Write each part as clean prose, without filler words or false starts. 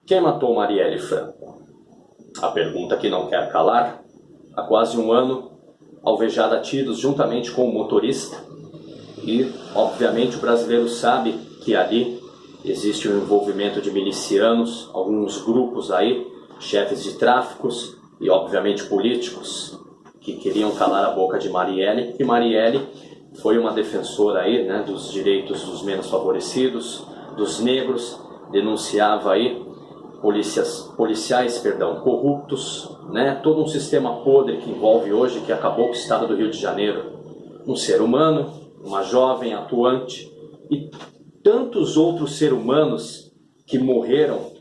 Quem matou Marielle Franco? A pergunta que não quer calar. Há quase um ano, alvejada a tiros juntamente com o motorista. E, obviamente, o brasileiro sabe que ali existe um envolvimento de milicianos, alguns grupos aí, chefes de tráficos e, obviamente, políticos que queriam calar a boca de Marielle. E Marielle foi uma defensora aí, né, dos direitos dos menos favorecidos, dos negros, denunciava aí policiais corruptos, né, todo um sistema podre que envolve hoje, que acabou com o estado do Rio de Janeiro. Um ser humano, uma jovem atuante e tantos outros seres humanos que morreram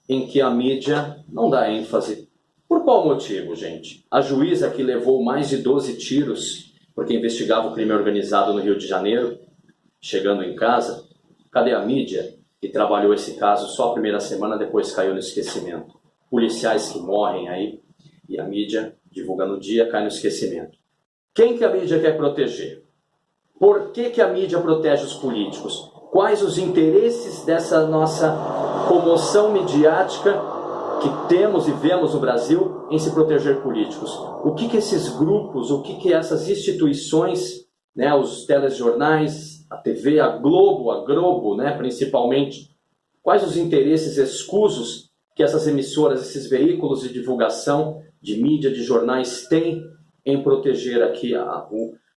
em que a mídia não dá ênfase. Por qual motivo, gente? A juíza que levou mais de 12 tiros porque investigava o crime organizado no Rio de Janeiro, chegando em casa, cadê a mídia que trabalhou esse caso só a primeira semana, depois caiu no esquecimento? Policiais que morrem aí e a mídia divulga no dia, cai no esquecimento. Quem que a mídia quer proteger? Por que a mídia protege os políticos? Quais os interesses dessa nossa comoção midiática que temos e vemos no Brasil em se proteger políticos? O que esses grupos, o que essas instituições, né, os telejornais, a TV, a Globo, né, principalmente, quais os interesses escusos que essas emissoras, esses veículos de divulgação, de mídia, de jornais têm em proteger aqui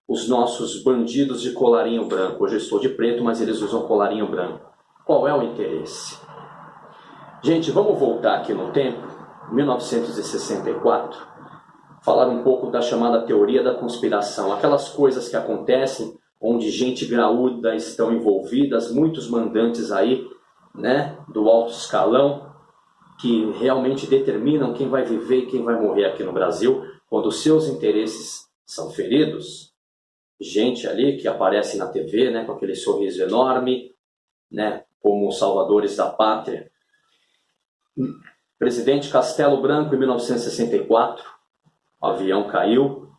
os nossos bandidos de colarinho branco? Hoje eu estou de preto, mas eles usam colarinho branco. Qual é o interesse? Gente, vamos voltar aqui no tempo, 1964, falar um pouco da chamada teoria da conspiração. Aquelas coisas que acontecem onde gente graúda estão envolvidas, muitos mandantes aí, né, do alto escalão, que realmente determinam quem vai viver e quem vai morrer aqui no Brasil, quando os seus interesses são feridos. Gente ali que aparece na TV, né, com aquele sorriso enorme, né, como os salvadores da pátria. Presidente Castelo Branco, em 1964, o avião caiu,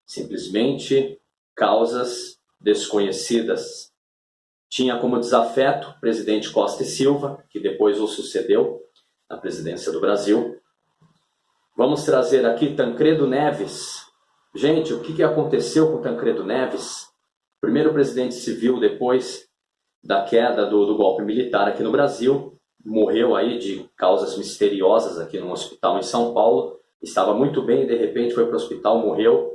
simplesmente causas desconhecidas. Tinha como desafeto o presidente Costa e Silva, que depois o sucedeu na presidência do Brasil. Vamos trazer aqui Tancredo Neves. Gente, o que aconteceu com Tancredo Neves? Primeiro presidente civil depois da queda do golpe militar aqui no Brasil. Morreu aí de causas misteriosas aqui num hospital em São Paulo. Estava muito bem, de repente foi para o hospital, morreu.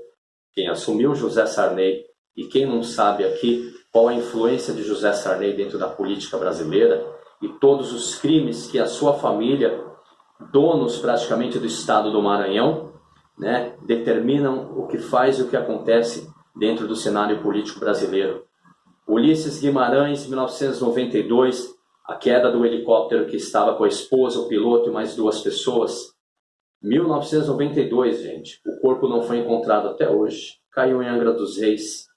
Quem assumiu? José Sarney. E quem não sabe aqui qual a influência de José Sarney dentro da política brasileira e todos os crimes que a sua família, donos praticamente do estado do Maranhão, né, determinam o que faz e o que acontece dentro do cenário político brasileiro. Ulisses Guimarães, 1992, a queda do helicóptero que estava com a esposa, o piloto e mais 2 pessoas. 1992, gente. O corpo não foi encontrado até hoje. Caiu em Angra dos Reis.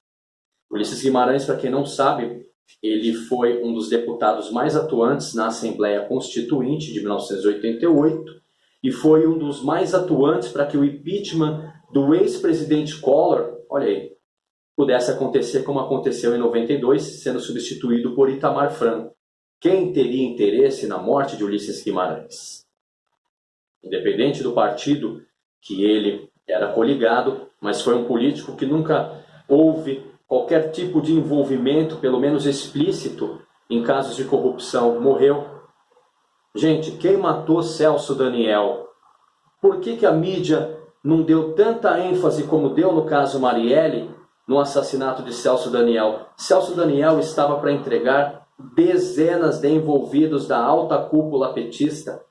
Ulisses Guimarães, para quem não sabe, ele foi um dos deputados mais atuantes na Assembleia Constituinte de 1988 e foi um dos mais atuantes para que o impeachment do ex-presidente Collor, olha aí, pudesse acontecer como aconteceu em 92, sendo substituído por Itamar Franco. Quem teria interesse na morte de Ulisses Guimarães? Independente do partido que ele era coligado, mas foi um político que nunca houve qualquer tipo de envolvimento, pelo menos explícito, em casos de corrupção. Morreu. Gente, quem matou Celso Daniel? Por que a mídia não deu tanta ênfase como deu no caso Marielle no assassinato de Celso Daniel? Celso Daniel estava para entregar dezenas de envolvidos da alta cúpula petista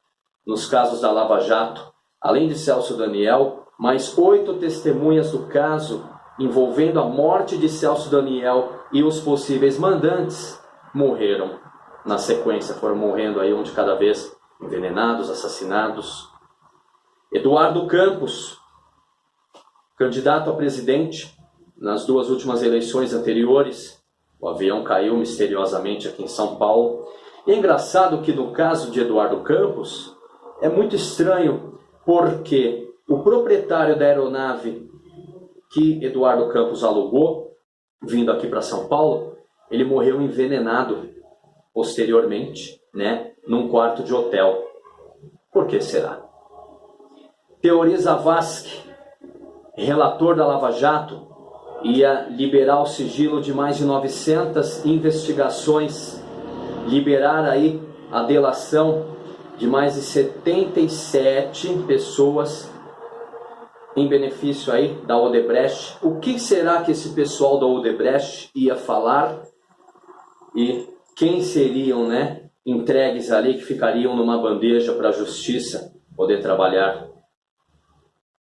nos casos da Lava Jato. Além de Celso Daniel, mais 8 testemunhas do caso envolvendo a morte de Celso Daniel e os possíveis mandantes morreram. Na sequência, foram morrendo aí um de cada vez, envenenados, assassinados. Eduardo Campos, candidato a presidente nas 2 últimas eleições anteriores, o avião caiu misteriosamente aqui em São Paulo. E é engraçado que no caso de Eduardo Campos, é muito estranho, porque o proprietário da aeronave que Eduardo Campos alugou, vindo aqui para São Paulo, ele morreu envenenado posteriormente, né, num quarto de hotel. Por que será? Teori Zavascki, relator da Lava Jato, ia liberar o sigilo de mais de 900 investigações, liberar aí a delação de mais de 77 pessoas em benefício aí da Odebrecht. O que será que esse pessoal da Odebrecht ia falar e quem seriam, né, entregues ali que ficariam numa bandeja para a justiça poder trabalhar?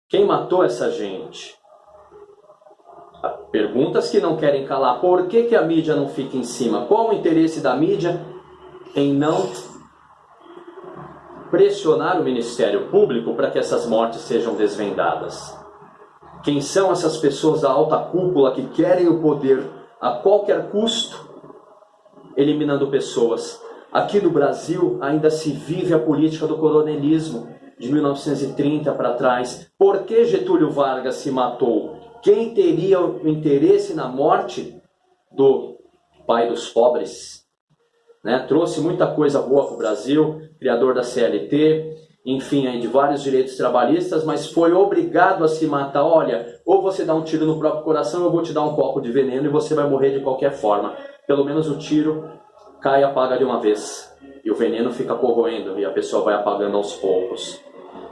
Quem matou essa gente? Perguntas que não querem calar. Por que a mídia não fica em cima? Qual o interesse da mídia em não pressionar o Ministério Público para que essas mortes sejam desvendadas? Quem são essas pessoas da alta cúpula que querem o poder a qualquer custo, eliminando pessoas? Aqui no Brasil ainda se vive a política do coronelismo de 1930 para trás. Por que Getúlio Vargas se matou? Quem teria o interesse na morte do pai dos pobres? Né? Trouxe muita coisa boa para o Brasil, criador da CLT, enfim, aí de vários direitos trabalhistas, mas foi obrigado a se matar. Olha, ou você dá um tiro no próprio coração, ou eu vou te dar um copo de veneno e você vai morrer de qualquer forma. Pelo menos o tiro cai e apaga de uma vez. E o veneno fica corroendo e a pessoa vai apagando aos poucos.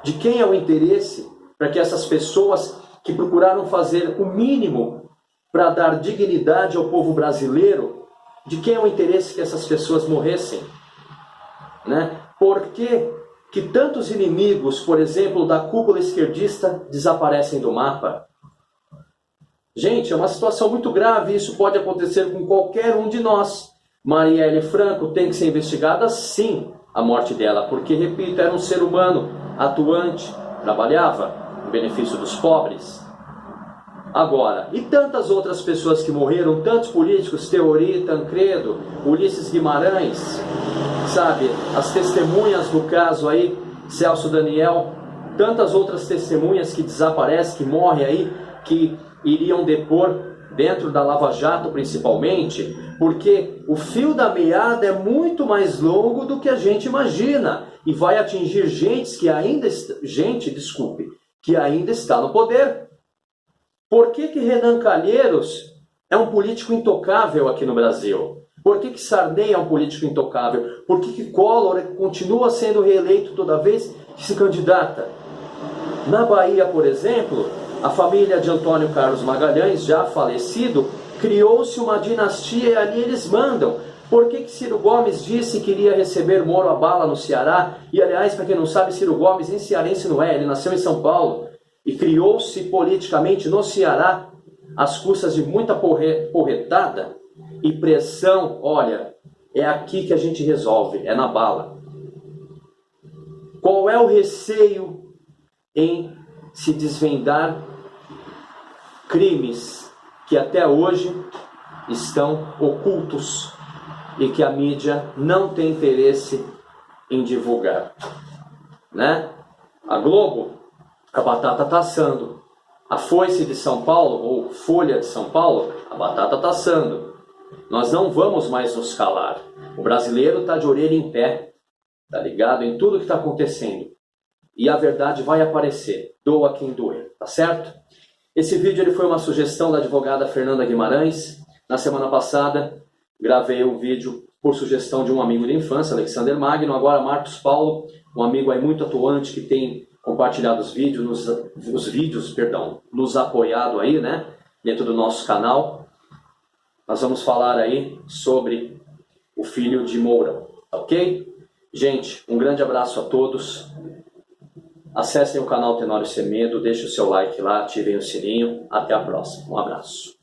De quem é o interesse para que essas pessoas que procuraram fazer o mínimo para dar dignidade ao povo brasileiro, de quem é o interesse que essas pessoas morressem? Né? Por que tantos inimigos, por exemplo, da cúpula esquerdista, desaparecem do mapa? Gente, é uma situação muito grave, isso pode acontecer com qualquer um de nós. Marielle Franco tem que ser investigada, sim, a morte dela, porque, repito, era um ser humano atuante, trabalhava em benefício dos pobres. Agora, e tantas outras pessoas que morreram, tantos políticos, Teori, Tancredo, Ulisses Guimarães, sabe, as testemunhas do caso aí, Celso Daniel, tantas outras testemunhas que desaparecem, que morrem aí, que iriam depor dentro da Lava Jato principalmente, porque o fio da meada é muito mais longo do que a gente imagina e vai atingir gente que ainda está no poder. Por que Renan Calheiros é um político intocável aqui no Brasil? Por que Sarney é um político intocável? Por que Collor continua sendo reeleito toda vez que se candidata? Na Bahia, por exemplo, a família de Antônio Carlos Magalhães, já falecido, criou-se uma dinastia e ali eles mandam. Por que Ciro Gomes disse que iria receber Moro à bala no Ceará? E, aliás, para quem não sabe, Ciro Gomes nem cearense não é, ele nasceu em São Paulo. E criou-se politicamente no Ceará, às custas de muita porretada e pressão. Olha, é aqui que a gente resolve, é na bala. Qual é o receio em se desvendar crimes que até hoje estão ocultos e que a mídia não tem interesse em divulgar? Né? A Globo, a batata está assando. A Foice de São Paulo, ou Folha de São Paulo, a batata está assando. Nós não vamos mais nos calar. O brasileiro está de orelha em pé, está ligado em tudo que está acontecendo. E a verdade vai aparecer, doa quem doer, tá certo? Esse vídeo ele foi uma sugestão da advogada Fernanda Guimarães. Na semana passada, gravei um vídeo por sugestão de um amigo de infância, Alexander Magno. Agora, Marcos Paulo, um amigo aí muito atuante que tem compartilhado os vídeos, nos apoiado aí, né, dentro do nosso canal. Nós vamos falar aí sobre o filho de Mourão, ok? Gente, um grande abraço a todos. Acessem o canal Tenório Semedo, deixem o seu like lá, ativem o sininho. Até a próxima. Um abraço.